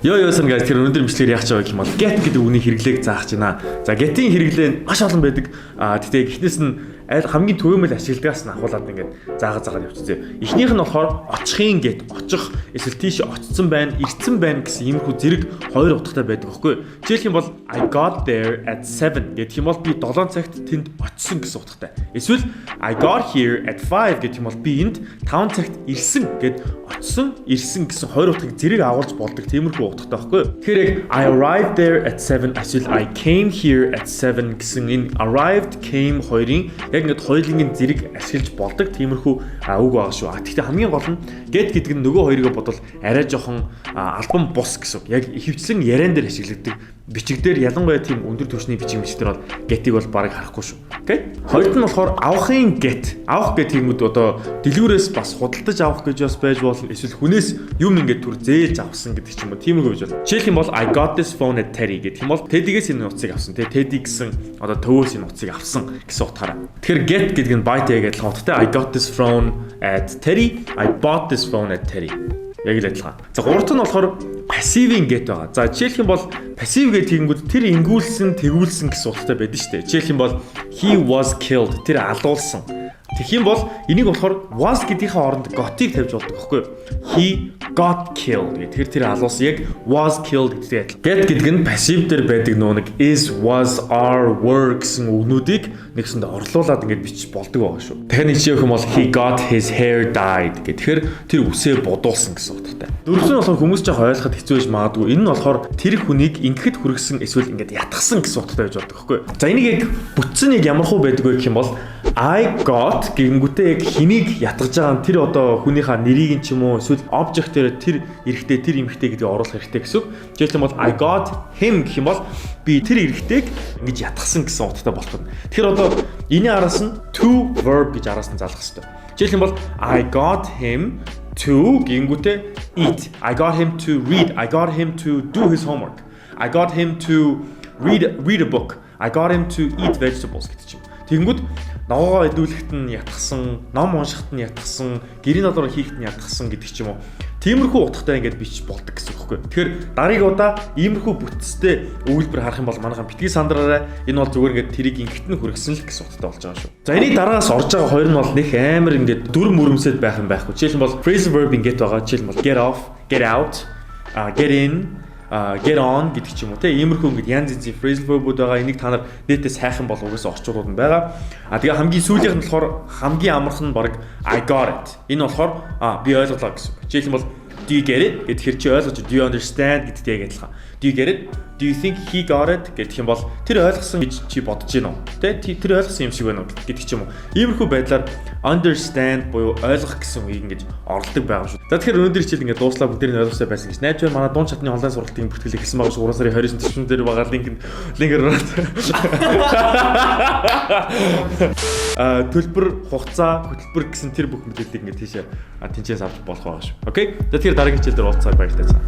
Ёоёсэн guys тэр өнөөдөр бичлэгээр яах гэж байгаа юм бол get гэдэг үгний хэрэглээг заах гэж байна. За get-ийн хэрэглээ маш олон байдаг. Тэгтээ эхнээс нь хамгийн түгээмэл ашигладагаас нь ахуулаад ингээд заагаад явчихъя. Эхнийх нь болохоор очихын get, очих, эсвэл тийш очсон байна, ирсэн байна гэсэн иймэрхүү зэрэг хоёр утгатай байдаг байхгүй. Жишээлх юм бол I got there at 7 гэх юм бол би 7 цагт тэнд очсон гэсэн утгатай. Эсвэл I got here at 5 гэх юм бол би энд 5 цагт ирсэн гэд очсон, ирсэн гэсэн хоёр утгыг зэрэг агуулж болдог тиймэрхүү утгатай байхгүй. Тэгэхээр яг I arrived there at 7 эсвэл I came here at 7 гэсэн энэ arrived, came хоёрын яг ингээд хоёулынгийн зэрэг ашиглаж болдог тиймэрхүү үг байгаа шүү. Гэхдээ хамгийн гол нь get гэдэг нь нөгөө хоёрыг бодвол арай жоохон албан бус гэсэн үг. Яг ихэвчлэн яриан дээр ашигладаг. Бичигдэр ялангуяа тийм өндөр түвшний бичиг дээр бол get-ийг бол бараг харахгүй шүү. Окей? Хоёрт нь болохоор авахын get. Авах гэдэг юмуд одоо дэлгүүрээс бас худалдаж авах гэж бас байж болно. Эсвэл хүнээс юм ингээд түр зээлж авсан гэдэг ч юм уу. Тиймэрхүү гэж байна. Жишээлх юм бол I got this phone at Teddy гэх юм бол Teddy-гээс энэ нууцыг авсан. Teddy гэсэн одоо төвөөс энэ нууцыг авсан гэсэн утгаараа. Тэгэхээр get гэдэг нь buy гэдэг адилхан утгатай. I got this phone at Teddy. I bought this phone at Teddy. Яг л адилхан. За гуравт нь болохоор passive-ийн get байгаа. За жишээлх юм бол passive гэдэг тэгэнгүүт тэр ингүүлсэн, тэгүүлсэн гэсэн утгатай байдаг шүү дээ. Жишээлх юм бол he was killed. Тэр алуулсан. Тэгэх юм бол энийг болохоор was гэдгийнхээ оронд got-ыг тавьж болдог байхгүй юу? He got killed гэх тэр алуулсан яг was killed гэдэгтэй адилхан. Get гэдэг нь passive дээр байдаг нэг is, was, are, were гэсэн үгнүүдийг нэгсэндээ орлуулад ингэж бичиж болдог байгаа шүү. Тэгэхээр нэг жишээ юм бол he got his hair dyed гэхээр тэр үсээ бодуулсан гэсэн утгатай. Дөрөвт нь болохоор хүмүүс жоох ойлгоход хэцүү байж магадгүй. Энэ нь болохоор тэр хүнийг ингэхэд хүргэсэн эсвэл ингэж ятгсан гэсэн утгатай байж болдог байхгүй юу? За энийг яг бүтсэн яг ямар хуу байдаг вэ гэх юм бол I got гэнгүүтээ яг хэнийг ятгаж байгаа нь тэр одоо хүнийхээ нэрийг ч юм уу эсвэл object-ээр тэр эрэхтэй тэр эмхтэй гэдгийг оруулах хэрэгтэй гэсэн үг. Жишээлбэл бол I got him гэх юм бол би тэр эрэхтэйг ингэж ятгсан гэсэн утгатай болох нь. Тэгэхээр одоо энэний араас нь to verb гэж араас нь залгах хэрэгтэй. Жишээлбэл бол I got him to гэнгүүтээ eat. I got him to read. I got him to do his homework. I got him to read a book. I got him to eat vegetables гэдэг чинь. Тэгэнгүүт ногоогоо идүүлэхт нь ятгсан, ном уншихт нь ятгсан, гэрийн долоор хийхт нь ятгсан гэдэг ч юм уу. Тиймэрхүү утгатай ингэж бичиж болдог гэсэн үг байхгүй. Тэгэхээр дараагийн удаа иймэрхүү бүтцтэй өгүүлбэр харах юм бол манайхан битгий сандраарай. Энэ бол зүгээр ингэж тэрийг ингэхт нь хүргэсэн л гэсэн утгатай болж байгаа шүү. За энийг дараагаас орж байгаа хоёр нь бол нэг амар ингэж дүр мөрөмсөд байх юм байхгүй. Жишээлбэл бол phrasal verb get байгаа. Жишээлбэл бол get off, get out, get in, get on гэдэг ч юм уу те иймэрхүү ингэж янз янзын phrasal verb-ууд байгаа. Энийг та нар нэтээс хайх юм бол угаасаа орчуулууд нь байгаа. Тэгээ хамгийн сүүлийнх нь болохоор хамгийн амархан нь баг I got it. Энэ болохоор би ойлголоо гэсэн үг. Жишээлбэл бол do you get it гэхээр чи ойлгож do you understand гэдэгтэй яг адилхан. Do you get it? Do you think he got it гэх юм бол тэр ойлгосон гэж чи бодож гин үү? Тэ тэр ойлгосон юм шиг байна уу гэдэг ч юм уу. Иймэрхүү байдлаар understand буюу ойлгох гэсэн үгийг ингэж оролдог байгаа шүү. За тэгэхээр өнөөдөр хичээл ингэ дууслаа бүгд тэрийг ойлгосоо байсан гэж найдвар манай дуун чатны онлайн сургалтын бүртгэлийг хийсэн байгаа шүү. 3 сарын 29-нд төсвөн дээр байгаа линкээр төлбөр хугацаа хөтөлбөр гэсэн тэр бүх мэдээллийг ингэ тийшээ тэнцээс авч болох байгаа шүү. Окей. За тэгэхээр дараагийн хичээл дээр уулзцаа баяртай цаа.